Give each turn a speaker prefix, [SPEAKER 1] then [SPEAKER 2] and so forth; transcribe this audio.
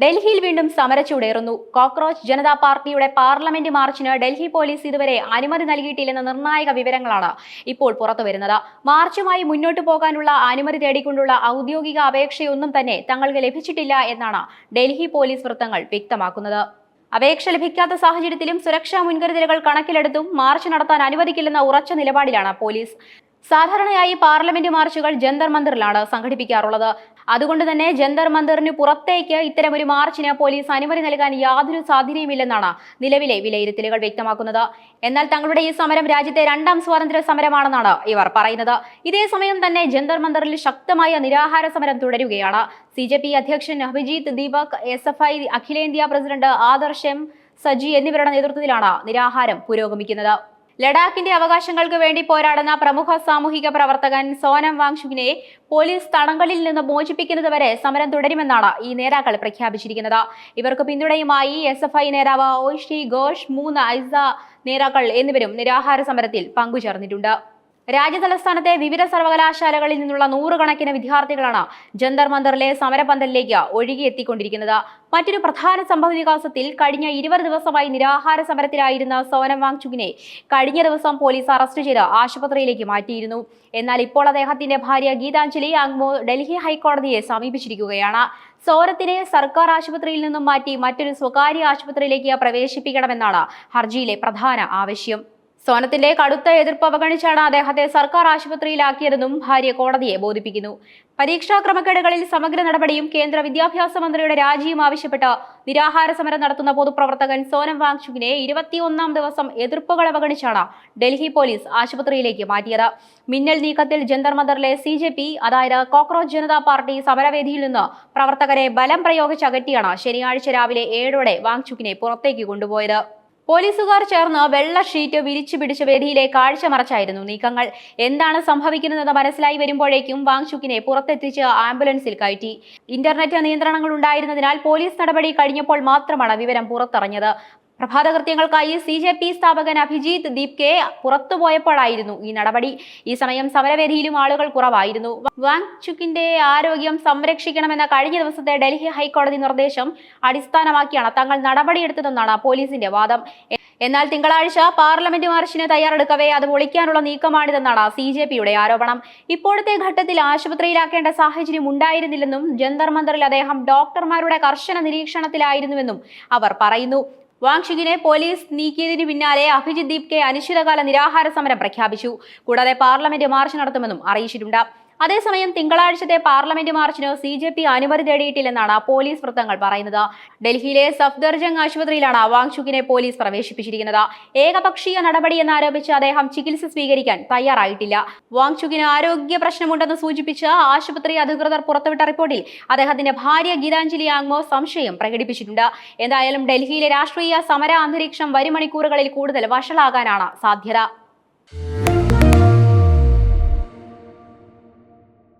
[SPEAKER 1] ഡൽഹിയിൽ വീണ്ടും സമരച്ചൂടേറുന്നു. കോക്രോച്ച് ജനതാ പാർട്ടിയുടെ പാർലമെന്റ് മാർച്ചിന് ഡൽഹി പോലീസ് ഇതുവരെ അനുമതി നൽകിയിട്ടില്ലെന്ന നിർണായക വിവരങ്ങളാണ് ഇപ്പോൾ പുറത്തുവരുന്നത്. മാർച്ചുമായി മുന്നോട്ടു പോകാനുള്ള അനുമതി തേടിക്കൊണ്ടുള്ള ഔദ്യോഗിക അപേക്ഷയൊന്നും തന്നെ തങ്ങൾക്ക് ലഭിച്ചിട്ടില്ല എന്നാണ് ഡൽഹി പോലീസ് വൃത്തങ്ങൾ വ്യക്തമാക്കുന്നത്. അപേക്ഷ ലഭിക്കാത്ത സാഹചര്യത്തിലും സുരക്ഷാ മുൻകരുതലുകൾ കണക്കിലെടുത്തും മാർച്ച് നടത്താൻ അനുവദിക്കില്ലെന്ന ഉറച്ച നിലപാടിലാണ് പോലീസ്. സാധാരണയായി പാർലമെന്റ് മാർച്ചുകൾ ജന്തർ മന്ദിറിലാണ് സംഘടിപ്പിക്കാറുള്ളത്. അതുകൊണ്ട് തന്നെ ജന്തർ മന്ദിറിന് പുറത്തേക്ക് ഇത്തരമൊരു മാർച്ചിന് പോലീസ് അനുമതി നൽകാൻ യാതൊരു സാധ്യതയുമില്ലെന്നാണ് നിലവിലെ വിലയിരുത്തലുകൾ വ്യക്തമാക്കുന്നത്. എന്നാൽ തങ്ങളുടെ ഈ സമരം രാജ്യത്തെ രണ്ടാം സ്വാതന്ത്ര്യ സമരമാണെന്നാണ് ഇവർ പറയുന്നത്. ഇതേസമയം തന്നെ ജന്തർ മന്ദിറിൽ ശക്തമായ നിരാഹാര സമരം തുടരുകയാണ്. CJP അധ്യക്ഷൻ അഭിജിത്ത് ദീപക്, SFI അഖിലേന്ത്യാ പ്രസിഡന്റ് ആദർശ് M. സജി എന്നിവരുടെ നേതൃത്വത്തിലാണ് നിരാഹാരം പുരോഗമിക്കുന്നത്. ലഡാക്കിന്റെ അവകാശങ്ങൾക്ക് വേണ്ടി പോരാടുന്ന പ്രമുഖ സാമൂഹിക പ്രവർത്തകൻ സോനം വാങ്ചുകിനെ പോലീസ് തടങ്കലിൽ നിന്ന് മോചിപ്പിക്കുന്നതുവരെ സമരം തുടരുമെന്നാണ് ഈ നേതാക്കൾ പ്രഖ്യാപിച്ചിരിക്കുന്നത്. ഇവർക്ക് പിന്തുണയുമായി SFI നേതാവ് ഓയിഷി ഘോഷ്, 3 ഐസ നേതാക്കൾ എന്നിവരും നിരാഹാര സമരത്തിൽ പങ്കുചേർന്നിട്ടുണ്ട്. രാജ്യതലസ്ഥാനത്തെ വിവിധ സർവകലാശാലകളിൽ നിന്നുള്ള നൂറുകണക്കിന് വിദ്യാർത്ഥികളാണ് ജന്തർ മന്ദിറിലെ സമരപന്തലിലേക്ക് ഒഴുകിയെത്തിക്കൊണ്ടിരിക്കുന്നത്. മറ്റൊരു പ്രധാന സംഭവവികാസത്തിൽ കഴിഞ്ഞ 20 ദിവസമായി നിരാഹാര സമരത്തിലായിരുന്ന സോനം വാങ്ചുകിനെ കഴിഞ്ഞ ദിവസം പോലീസ് അറസ്റ്റ് ചെയ്ത് ആശുപത്രിയിലേക്ക് മാറ്റിയിരുന്നു. എന്നാൽ ഇപ്പോൾ അദ്ദേഹത്തിന്റെ ഭാര്യ ഗീതാഞ്ജലി അങ്മോ ഡൽഹി ഹൈക്കോടതിയെ സമീപിച്ചിരിക്കുകയാണ്. സോനത്തിനെ സർക്കാർ ആശുപത്രിയിൽ നിന്നും മാറ്റി മറ്റൊരു സ്വകാര്യ ആശുപത്രിയിലേക്ക് പ്രവേശിപ്പിക്കണമെന്നാണ് ഹർജിയിലെ പ്രധാന ആവശ്യം. സോനത്തിന്റെ കടുത്ത എതിർപ്പ് അവഗണിച്ചാണ് അദ്ദേഹത്തെ സർക്കാർ ആശുപത്രിയിലാക്കിയതെന്നും ഭാര്യ കോടതിയെ ബോധിപ്പിക്കുന്നു. പരീക്ഷാ ക്രമക്കേടുകളിൽ സമഗ്ര നടപടിയും കേന്ദ്ര വിദ്യാഭ്യാസ മന്ത്രിയുടെ രാജിയും ആവശ്യപ്പെട്ട് നിരാഹാര സമരം നടത്തുന്ന പൊതുപ്രവർത്തകൻ സോനം വാങ്ചുകിനെ 21ാം ദിവസം എതിർപ്പുകൾ അവഗണിച്ചാണ് ഡൽഹി പോലീസ് ആശുപത്രിയിലേക്ക് മാറ്റിയത്. മിന്നൽ നീക്കത്തിൽ ജന്തർ മന്ദിറിലെ CJP, അതായത് കോക്രോച്ച് ജനതാ പാർട്ടി സമരവേദിയിൽ നിന്ന് പ്രവർത്തകരെ ബലം പ്രയോഗിച്ച് അകറ്റിയാണ് ശനിയാഴ്ച രാവിലെ 7ഓടെ വാങ്ചുകിനെ പുറത്തേക്ക് കൊണ്ടുപോയത്. പോലീസുകാർ ചേർന്ന് വെള്ള ഷീറ്റ് വിരിച്ചു പിടിച്ച വേദിയിലെ കാഴ്ച മറച്ചായിരുന്നു നീക്കങ്ങൾ. എന്താണ് സംഭവിക്കുന്നതെന്ന് മനസ്സിലായി വരുമ്പോഴേക്കും വാങ്ചുകിനെ പുറത്തെത്തിച്ച് ആംബുലൻസിൽ കയറ്റി. ഇന്റർനെറ്റ് നിയന്ത്രണങ്ങൾ ഉണ്ടായിരുന്നതിനാൽ പോലീസ് നടപടി കഴിഞ്ഞപ്പോൾ മാത്രമാണ് വിവരം പുറത്തറിഞ്ഞത്. പ്രഭാതകൃത്യങ്ങൾക്കായി CJP സ്ഥാപകൻ അഭിജിത്ത് ദീപ്കെ പുറത്തുപോയപ്പോഴായിരുന്നു ഈ നടപടി. ഈ സമയം സമരവേദിയിലും ആളുകൾ കുറവായിരുന്നു. വാങ്ചുകിന്റെ ആരോഗ്യം സംരക്ഷിക്കണമെന്ന കഴിഞ്ഞ ദിവസത്തെ ഡൽഹി ഹൈക്കോടതി നിർദ്ദേശം അടിസ്ഥാനമാക്കിയാണ് തങ്ങൾ നടപടിയെടുത്തതെന്നാണ് പോലീസിന്റെ വാദം. എന്നാൽ തിങ്കളാഴ്ച പാർലമെന്റ് മാർച്ചിന് തയ്യാറെടുക്കവേ അത് പൊളിക്കാനുള്ള നീക്കമാണിതെന്നാണ് CJPയുടെ ആരോപണം. ഇപ്പോഴത്തെ ഘട്ടത്തിൽ ആശുപത്രിയിലാക്കേണ്ട സാഹചര്യം ഉണ്ടായിരുന്നില്ലെന്നും ജന്തർ മന്ദിറിൽ അദ്ദേഹം ഡോക്ടർമാരുടെ കർശന നിരീക്ഷണത്തിലായിരുന്നുവെന്നും അവർ പറയുന്നു. വാങ്ചുകിനെ പോലീസ് നീക്കിയതിനു പിന്നാലെ അഭിജിത്ത് ദീപ്കെ അനിശ്ചിതകാല നിരാഹാര സമരം പ്രഖ്യാപിച്ചു. കൂടാതെ പാർലമെന്റ് മാർച്ച് നടത്തുമെന്നും അറിയിച്ചിട്ടുണ്ട്. അതേസമയം തിങ്കളാഴ്ചത്തെ പാർലമെന്റ് മാർച്ചിന് CJP അനുമതി തേടിയിട്ടില്ലെന്നാണ് പോലീസ് വൃത്തങ്ങൾ പറയുന്നത്. ഡൽഹിയിലെ സഫ്ദർജംഗ് ആശുപത്രിയിലാണ് വാങ്ചുകിനെ പോലീസ് പ്രവേശിപ്പിച്ചിരിക്കുന്നത്. ഏകപക്ഷീയ നടപടിയെന്നാരോപിച്ച് അദ്ദേഹം ചികിത്സ സ്വീകരിക്കാൻ തയ്യാറായിട്ടില്ല. വാങ്ചുകിന് ആരോഗ്യ പ്രശ്നമുണ്ടെന്ന് സൂചിപ്പിച്ച് ആശുപത്രി അധികൃതർ പുറത്തുവിട്ട റിപ്പോർട്ടിൽ അദ്ദേഹത്തിന്റെ ഭാര്യ ഗീതാഞ്ജലി അങ്മോ സംശയം പ്രകടിപ്പിച്ചിട്ടുണ്ട്. എന്തായാലും ഡൽഹിയിലെ രാഷ്ട്രീയ സമര അന്തരീക്ഷം വരും മണിക്കൂറുകളിൽ കൂടുതൽ വഷളാകാനാണ് സാധ്യത.